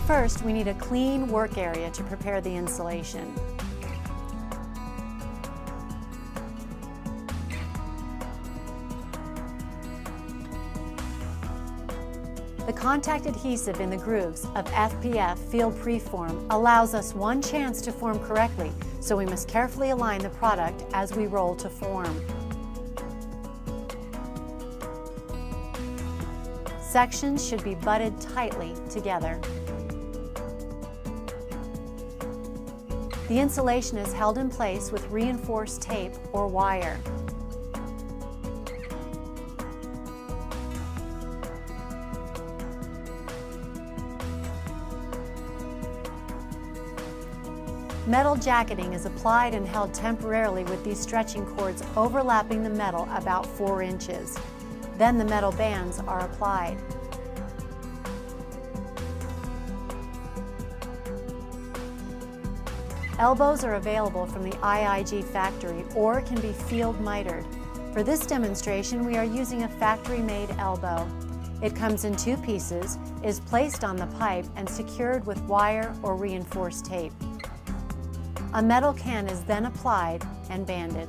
First, we need a clean work area to prepare the insulation. The contact adhesive in the grooves of FPF field preform allows us one chance to form correctly, so we must carefully align the product as we roll to form. Sections should be butted tightly together. The insulation is held in place with reinforced tape or wire. Metal jacketing is applied and held temporarily with these stretching cords overlapping the metal about 4 inches. Then the metal bands are applied. Elbows are available from the IIG factory or can be field mitered. For this demonstration, we are using a factory-made elbow. It comes in 2 pieces, is placed on the pipe, and secured with wire or reinforced tape. A metal can is then applied and banded.